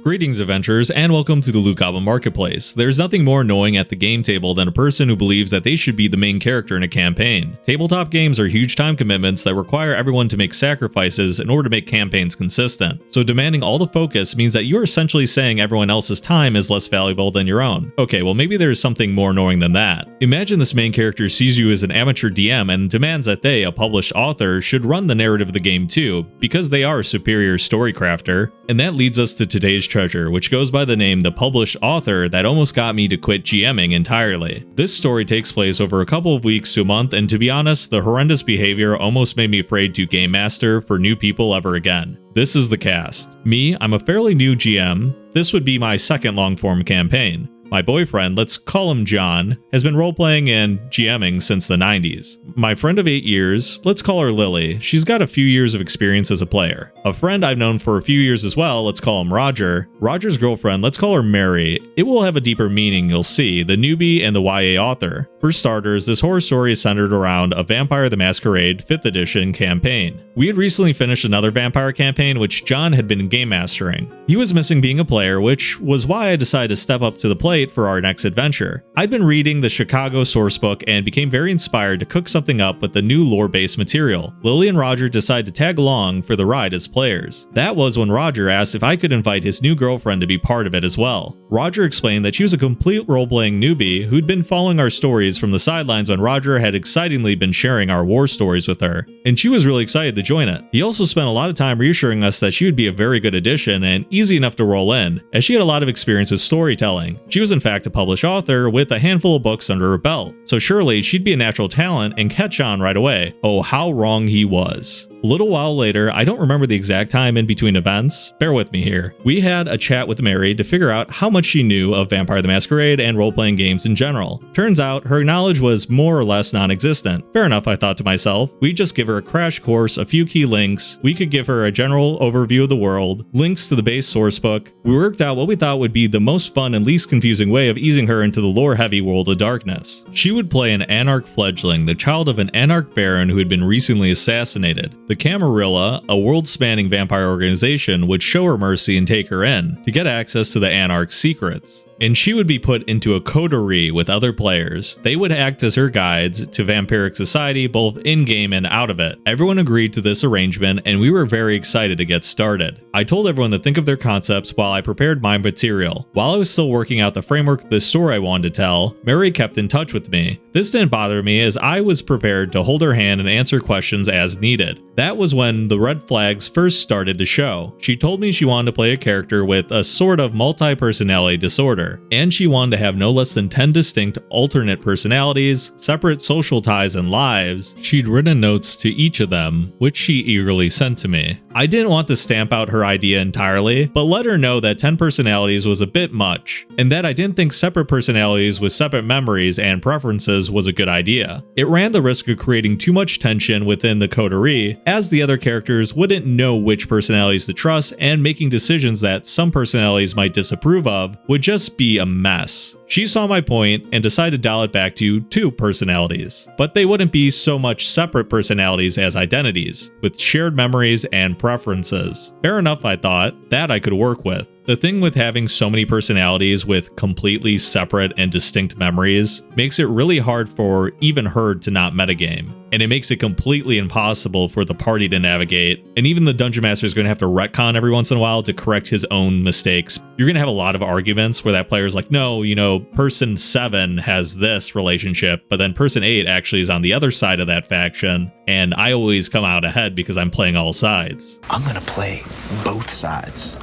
Greetings adventurers, and welcome to the Loot Goblin Marketplace. There's nothing more annoying at the game table than a person who believes that they should be the main character in a campaign. Tabletop games are huge time commitments that require everyone to make sacrifices in order to make campaigns consistent. So demanding all the focus means that you're essentially saying everyone else's time is less valuable than your own. Okay, well maybe there's something more annoying than that. Imagine this main character sees you as an amateur DM and demands that they, a published author, should run the narrative of the game too, because they are a superior story crafter. And that leads us to today's treasure, which goes by the name The Published Author that almost got me to quit GMing entirely. This story takes place over a couple of weeks to a month, and to be honest, the horrendous behavior almost made me afraid to game master for new people ever again. This is the cast. Me, I'm a fairly new GM. This would be my second long-form campaign. My boyfriend, let's call him John, has been role-playing and GMing since the 90s. My friend of 8 years, let's call her Lily. She's got a few years of experience as a player. A friend I've known for a few years as well, let's call him Roger. Roger's girlfriend, let's call her Mary. It will have a deeper meaning, you'll see, the newbie and the YA author. For starters, this horror story is centered around a Vampire the Masquerade 5th edition campaign. We had recently finished another vampire campaign which John had been game mastering. He was missing being a player, which was why I decided to step up to the plate for our next adventure. I'd been reading the Chicago sourcebook and became very inspired to cook something up with the new lore-based material. Lily and Roger decided to tag along for the ride as players. That was when Roger asked if I could invite his new girlfriend to be part of it as well. Roger explained that she was a complete role-playing newbie who'd been following our stories from the sidelines when Roger had excitingly been sharing our war stories with her, and she was really excited to join it. He also spent a lot of time reassuring us that she would be a very good addition and easy enough to roll in, as she had a lot of experience with storytelling. She was in fact a published author with a handful of books under her belt, so surely she'd be a natural talent and catch on right away. Oh, how wrong he was. A little while later, I don't remember the exact time in between events, bear with me here, we had a chat with Mary to figure out how much she knew of Vampire the Masquerade and role-playing games in general. Turns out, her knowledge was more or less non-existent. Fair enough, I thought to myself. We'd just give her a crash course, a few key links, we could give her a general overview of the world, links to the base sourcebook. We worked out what we thought would be the most fun and least confusing way of easing her into the lore-heavy world of darkness. She would play an Anarch fledgling, the child of an Anarch baron who had been recently assassinated. The Camarilla, a world-spanning vampire organization, would show her mercy and take her in to get access to the Anarch's secrets. And she would be put into a coterie with other players. They would act as her guides to vampiric society, both in-game and out of it. Everyone agreed to this arrangement, and we were very excited to get started. I told everyone to think of their concepts while I prepared my material. While I was still working out the framework of the story I wanted to tell, Mary kept in touch with me. This didn't bother me as I was prepared to hold her hand and answer questions as needed. That was when the red flags first started to show. She told me she wanted to play a character with a sort of multi-personality disorder, and she wanted to have no less than 10 distinct alternate personalities, separate social ties and lives. She'd written notes to each of them, which she eagerly sent to me. I didn't want to stamp out her idea entirely, but let her know that 10 personalities was a bit much, and that I didn't think separate personalities with separate memories and preferences was a good idea. It ran the risk of creating too much tension within the coterie, as the other characters wouldn't know which personalities to trust, and making decisions that some personalities might disapprove of would just be a mess. She saw my point and decided to dial it back to 2 personalities, but they wouldn't be so much separate personalities as identities, with shared memories and preferences. Fair enough, I thought, that I could work with. The thing with having so many personalities with completely separate and distinct memories makes it really hard for even her to not metagame, and it makes it completely impossible for the party to navigate, and even the Dungeon Master is going to have to retcon every once in a while to correct his own mistakes. You're going to have a lot of arguments where that player's like, no, you know, person 7 has this relationship, but then person 8 actually is on the other side of that faction, and I always come out ahead because I'm playing all sides. I'm going to play both sides.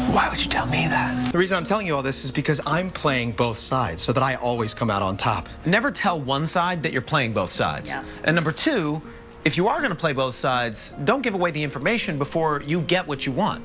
Why would you tell me that? The reason I'm telling you all this is because I'm playing both sides so that I always come out on top. Never tell one side that you're playing both sides. Yeah. And number 2, if you are going to play both sides, don't give away the information before you get what you want.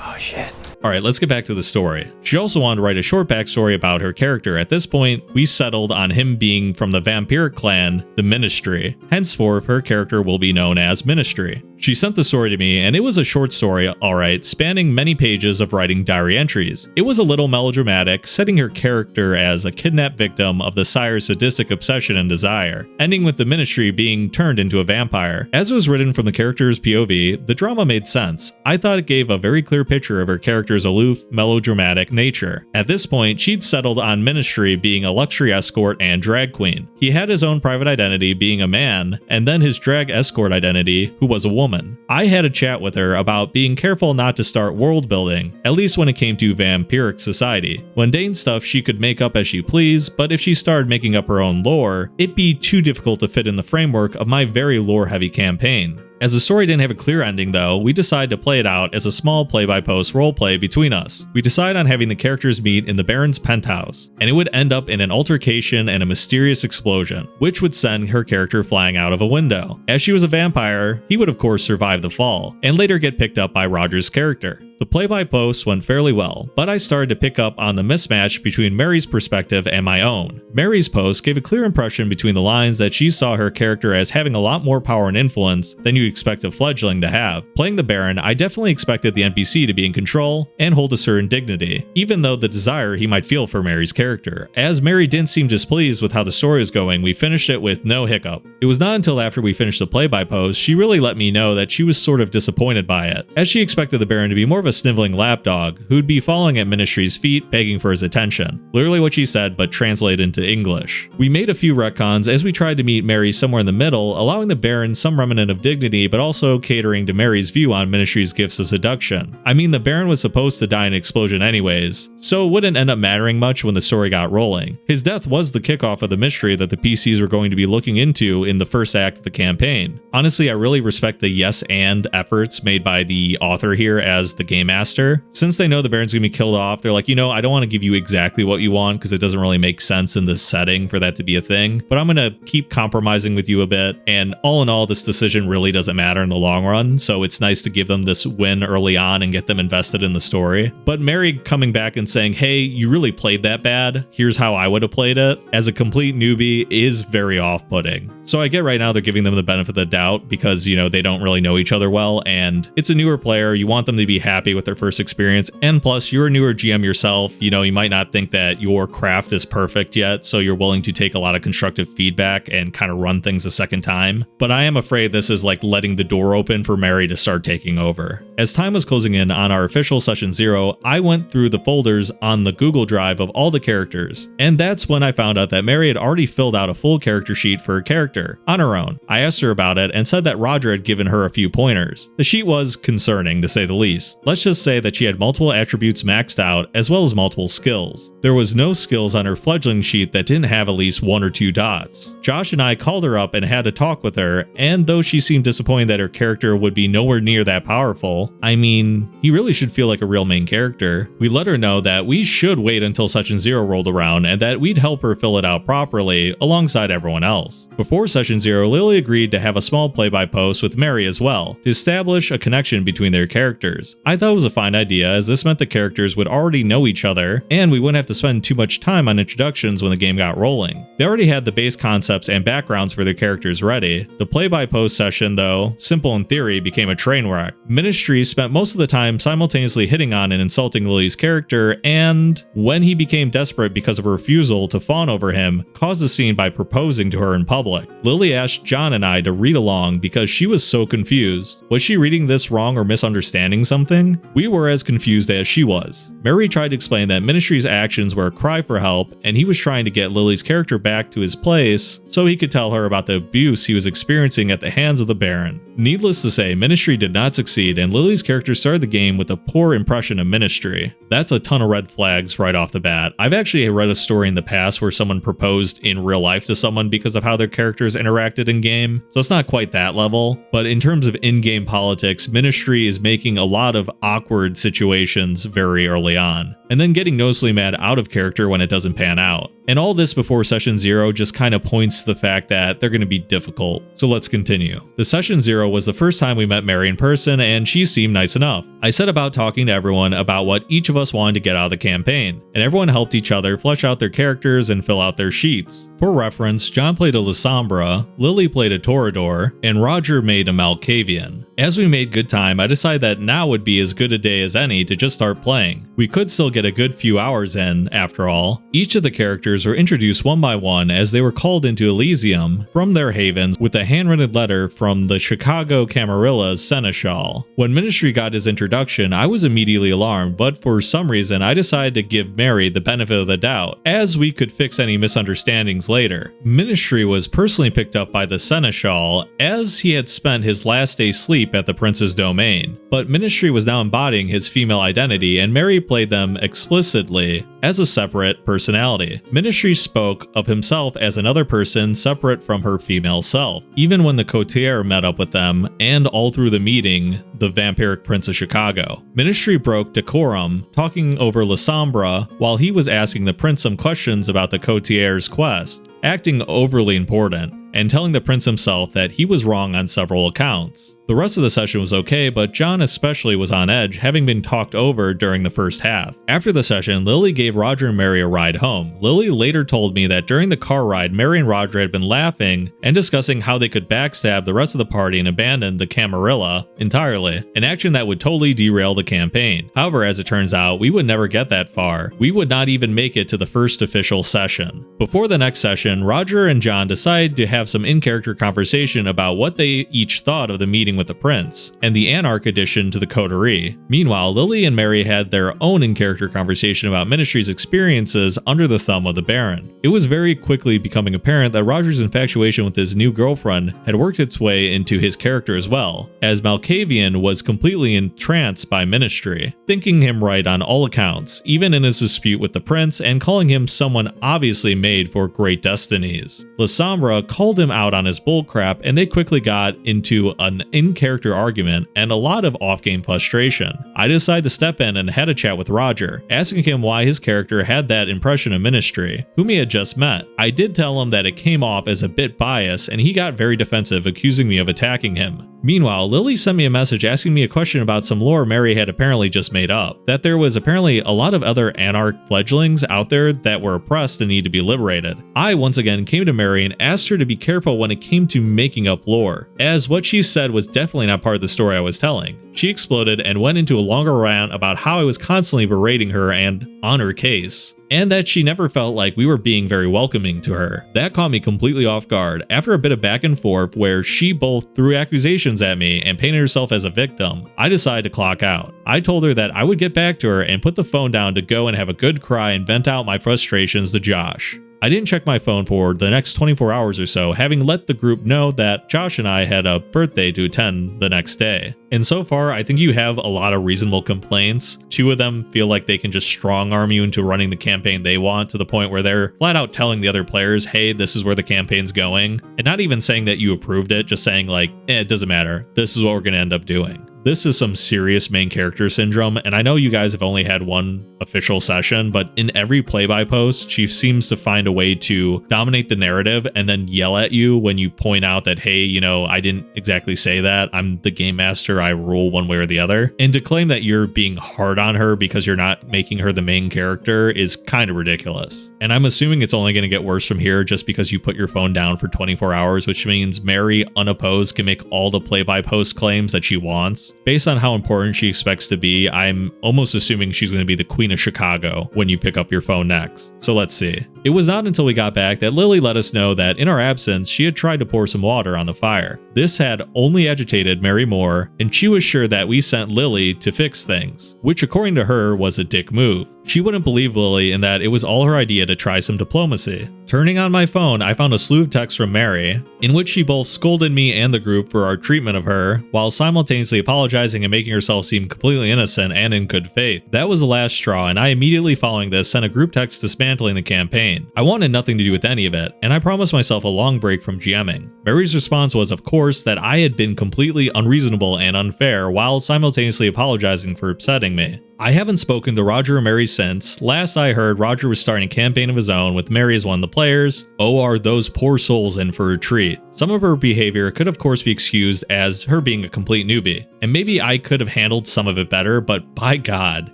Oh, shit. Alright, let's get back to the story. She also wanted to write a short backstory about her character. At this point, we settled on him being from the vampiric clan, the Ministry. Henceforth, her character will be known as Ministry. She sent the story to me, and it was a short story, alright, spanning many pages of writing diary entries. It was a little melodramatic, setting her character as a kidnapped victim of the sire's sadistic obsession and desire, ending with the ministry being turned into a vampire. As it was written from the character's POV, the drama made sense. I thought it gave a very clear picture of her character's aloof, melodramatic nature. At this point, she'd settled on ministry being a luxury escort and drag queen. He had his own private identity being a man, and then his drag escort identity, who was a woman. I had a chat with her about being careful not to start world building, at least when it came to vampiric society. Mundane stuff she could make up as she pleased, but if she started making up her own lore, it'd be too difficult to fit in the framework of my very lore-heavy campaign. As the story didn't have a clear ending though, we decided to play it out as a small play-by-post roleplay between us. We decided on having the characters meet in the Baron's penthouse, and it would end up in an altercation and a mysterious explosion, which would send her character flying out of a window. As she was a vampire, he would of course survive the fall, and later get picked up by Roger's character. The play-by-post went fairly well, but I started to pick up on the mismatch between Mary's perspective and my own. Mary's post gave a clear impression between the lines that she saw her character as having a lot more power and influence than you expect a fledgling to have. Playing the Baron, I definitely expected the NPC to be in control and hold a certain dignity, even though the desire he might feel for Mary's character. As Mary didn't seem displeased with how the story was going, we finished it with no hiccup. It was not until after we finished the play-by-post she really let me know that she was sort of disappointed by it, as she expected the Baron to be more of a sniveling lapdog who'd be falling at Ministry's feet begging for his attention. Literally what she said, but translated into English. We made a few retcons as we tried to meet Mary somewhere in the middle, allowing the Baron some remnant of dignity but also catering to Mary's view on Ministry's gifts of seduction. I mean, the Baron was supposed to die in an explosion anyways, so it wouldn't end up mattering much when the story got rolling. His death was the kickoff of the mystery that the PCs were going to be looking into in the first act of the campaign. Honestly, I really respect the yes and efforts made by the author here as the game master. Since they know the Baron's gonna be killed off, they're like, you know, I don't want to give you exactly what you want because it doesn't really make sense in this setting for that to be a thing, but I'm gonna keep compromising with you a bit, and all in all, this decision really doesn't matter in the long run, so it's nice to give them this win early on and get them invested in the story. But Mary coming back and saying, hey, you really played that bad, here's how I would have played it, as a complete newbie is very off-putting. So I get right now they're giving them the benefit of the doubt because, you know, they don't really know each other well, and it's a newer player, you want them to be happy with their first experience, and plus you're a newer GM yourself, you know, you might not think that your craft is perfect yet, so you're willing to take a lot of constructive feedback and kind of run things a second time. But I am afraid this is like letting the door open for Mary to start taking over. As time was closing in on our official session 0, I went through the folders on the Google Drive of all the characters, and that's when I found out that Mary had already filled out a full character sheet for her character on her own. I asked her about it and said that Roger had given her a few pointers. The sheet was concerning to say the least. Let's just say that she had multiple attributes maxed out as well as multiple skills. There was no skills on her fledgling sheet that didn't have at least 1 or 2 dots. Josh and I called her up and had to talk with her, and though she seemed disappointed that her character would be nowhere near that powerful, I mean, he really should feel like a real main character. We let her know that we should wait until Session 0 rolled around and that we'd help her fill it out properly alongside everyone else. Before Session 0, Lily agreed to have a small play-by-post with Mary as well, to establish a connection between their characters. I thought it was a fine idea, as this meant the characters would already know each other, and we wouldn't have to spend too much time on introductions when the game got rolling. They already had the base concepts and backgrounds for their characters ready. The play-by-post session, though, simple in theory, became a train wreck. Ministry spent most of the time simultaneously hitting on and insulting Lily's character, and when he became desperate because of her refusal to fawn over him, caused a scene by proposing to her in public. Lily asked John and I to read along because she was so confused. Was she reading this wrong or misunderstanding something? We were as confused as she was. Mary tried to explain that Ministry's actions were a cry for help, and he was trying to get Lily's character back to his place so he could tell her about the abuse he was experiencing at the hands of the Baron. Needless to say, Ministry did not succeed, and Lily's character started the game with a poor impression of Ministry. That's a ton of red flags right off the bat. I've actually read a story in the past where someone proposed in real life to someone because of how their characters interacted in game, so it's not quite that level, but in terms of in-game politics, Ministry is making a lot of awkward situations very early on, and then getting noticeably mad out of character when it doesn't pan out. And all this before session 0 just kind of points to the fact that they're going to be difficult. So let's continue. The session 0 was the first time we met Mary in person, and she seemed nice enough. I set about talking to everyone about what each of us wanted to get out of the campaign, and everyone helped each other flesh out their characters and fill out their sheets. For reference, John played a Lysombra, Lily played a Toreador, and Roger made a Malkavian. As we made good time, I decided that now would be as good a day as any to just start playing. We could still get a good few hours in, after all. Each of the characters were introduced one by one as they were called into Elysium from their havens with a handwritten letter from the Chicago Camarilla's seneschal. When Ministry got his introduction, I was immediately alarmed, but for some reason I decided to give Mary the benefit of the doubt, as we could fix any misunderstandings later. Ministry was personally picked up by the seneschal, as he had spent his last day's sleep at the prince's domain, but Ministry was now embodying his female identity, and Mary played them explicitly as a separate personality. Ministry spoke of himself as another person separate from her female self. Even when the courtier met up with them, and all through the meeting, the vampiric prince of Chicago, Ministry broke decorum, talking over Lysombra while he was asking the prince some questions about the courtier's quest, acting overly important, and telling the prince himself that he was wrong on several accounts. The rest of the session was okay, but John especially was on edge, having been talked over during the first half. After the session, Lily gave Roger and Mary a ride home. Lily later told me that during the car ride, Mary and Roger had been laughing and discussing how they could backstab the rest of the party and abandon the Camarilla entirely, an action that would totally derail the campaign. However, as it turns out, we would never get that far. We would not even make it to the first official session. Before the next session, Roger and John decided to have some in-character conversation about what they each thought of the meeting with the prince, and the Anarch addition to the coterie. Meanwhile, Lily and Mary had their own in-character conversation about Ministry's experiences under the thumb of the Baron. It was very quickly becoming apparent that Roger's infatuation with his new girlfriend had worked its way into his character as well, as Malkavian was completely entranced by Ministry, thinking him right on all accounts, even in his dispute with the prince, and calling him someone obviously made for great destinies. Lysombra called him out on his bullcrap, and they quickly got into an in-character argument and a lot of off-game frustration. I decided to step in and had a chat with Roger, asking him why his character had that impression of Ministry, whom he had just met. I did tell him that it came off as a bit biased, and he got very defensive, accusing me of attacking him. Meanwhile, Lily sent me a message asking me a question about some lore Mary had apparently just made up, that there was apparently a lot of other Anarch fledglings out there that were oppressed and need to be liberated. I once again came to Mary and asked her to be careful when it came to making up lore, as what she said was definitely not part of the story I was telling. She exploded and went into a longer rant about how I was constantly berating her and on her case, and that she never felt like we were being very welcoming to her. That caught me completely off guard. After a bit of back and forth where she both threw accusations at me and painted herself as a victim, I decided to clock out. I told her that I would get back to her and put the phone down to go and have a good cry and vent out my frustrations to Josh. I didn't check my phone for the next 24 hours or so, having let the group know that Josh and I had a birthday to attend the next day. And so far, I think you have a lot of reasonable complaints. 2 of them feel like they can just strong arm you into running the campaign they want, to the point where they're flat out telling the other players, hey, this is where the campaign's going. And not even saying that you approved it, just saying like, it doesn't matter. This is what we're going to end up doing. This is some serious main character syndrome, and I know you guys have only had one official session, but in every play-by post, she seems to find a way to dominate the narrative and then yell at you when you point out that, hey, you know, I didn't exactly say that. I'm the game master. I rule one way or the other. And to claim that you're being hard on her because you're not making her the main character is kind of ridiculous. And I'm assuming it's only going to get worse from here just because you put your phone down for 24 hours, which means Mary, unopposed, can make all the play-by-post claims that she wants. Based on how important she expects to be, I'm almost assuming she's going to be the Queen of Chicago when you pick up your phone next. So let's see. It was not until we got back that Lily let us know that in our absence, she had tried to pour some water on the fire. This had only agitated Mary more, and she was sure that we sent Lily to fix things, which according to her was a dick move. She wouldn't believe Lily in that it was all her idea to try some diplomacy. Turning on my phone, I found a slew of texts from Mary, in which she both scolded me and the group for our treatment of her, while simultaneously apologizing and making herself seem completely innocent and in good faith. That was the last straw, and I immediately following this sent a group text dismantling the campaign. I wanted nothing to do with any of it, and I promised myself a long break from GMing. Mary's response was, of course, that I had been completely unreasonable and unfair while simultaneously apologizing for upsetting me. I haven't spoken to Roger or Mary since. Last I heard, Roger was starting a campaign of his own with Mary as one of the players. Oh, are those poor souls in for a treat. Some of her behavior could of course be excused as her being a complete newbie, and maybe I could have handled some of it better, but by God,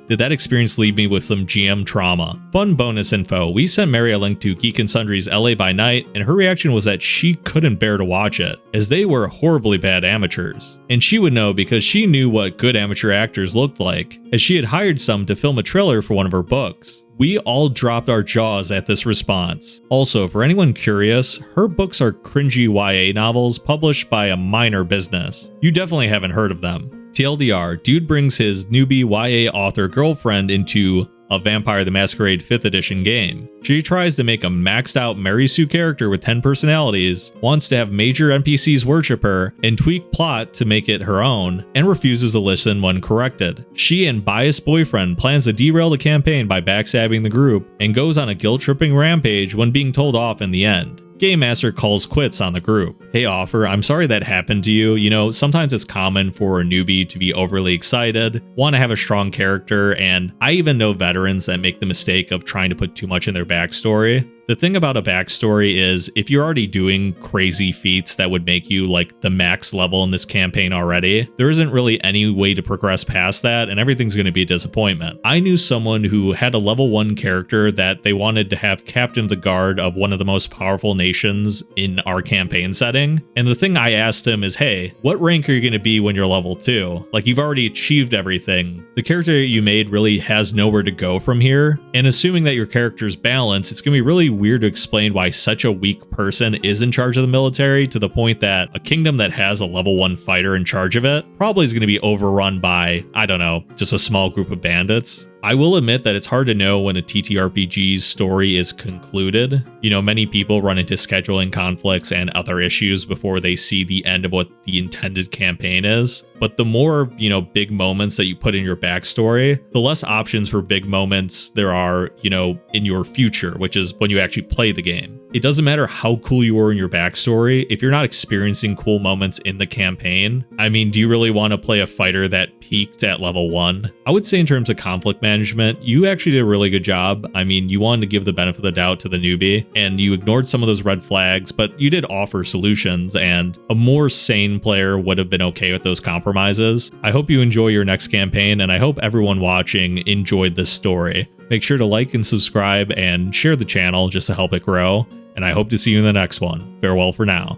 did that experience leave me with some GM trauma. Fun bonus info, we sent Mary a link to Geek and Sundry's LA by Night, and her reaction was that she couldn't bear to watch it, as they were horribly bad amateurs. And she would know because she knew what good amateur actors looked like, as she had hired some to film a trailer for one of her books. We all dropped our jaws at this response. Also, for anyone curious, her books are cringy YA novels published by a minor business. You definitely haven't heard of them. TLDR, dude brings his newbie YA author girlfriend into a Vampire the Masquerade 5th edition game. She tries to make a maxed out Mary Sue character with 10 personalities, wants to have major NPCs worship her, and tweak plot to make it her own, and refuses to listen when corrected. She and biased boyfriend plans to derail the campaign by backstabbing the group, and goes on a guilt-tripping rampage when being told off in the end. Game Master calls quits on the group. Hey Offer, I'm sorry that happened to you. You know, sometimes it's common for a newbie to be overly excited, want to have a strong character, and I even know veterans that make the mistake of trying to put too much in their backstory. The thing about a backstory is if you're already doing crazy feats that would make you like the max level in this campaign already, there isn't really any way to progress past that and everything's going to be a disappointment. I knew someone who had a level 1 character that they wanted to have captain of the guard of one of the most powerful nations in our campaign setting. And the thing I asked him is, hey, what rank are you going to be when you're level 2? Like you've already achieved everything. The character you made really has nowhere to go from here. And assuming that your character's balanced, it's going to be really weird to explain why such a weak person is in charge of the military, to the point that a kingdom that has a level 1 fighter in charge of it probably is going to be overrun by, I don't know, just a small group of bandits. I will admit that it's hard to know when a TTRPG's story is concluded. You know, many people run into scheduling conflicts and other issues before they see the end of what the intended campaign is. But the more, you know, big moments that you put in your backstory, the less options for big moments there are, you know, in your future, which is when you actually play the game. It doesn't matter how cool you were in your backstory, if you're not experiencing cool moments in the campaign. I mean, do you really want to play a fighter that peaked at level 1? I would say in terms of conflict management, you actually did a really good job. I mean, you wanted to give the benefit of the doubt to the newbie, and you ignored some of those red flags, but you did offer solutions, and a more sane player would have been okay with those compromises. I hope you enjoy your next campaign, and I hope everyone watching enjoyed this story. Make sure to like and subscribe and share the channel just to help it grow, and I hope to see you in the next one. Farewell for now.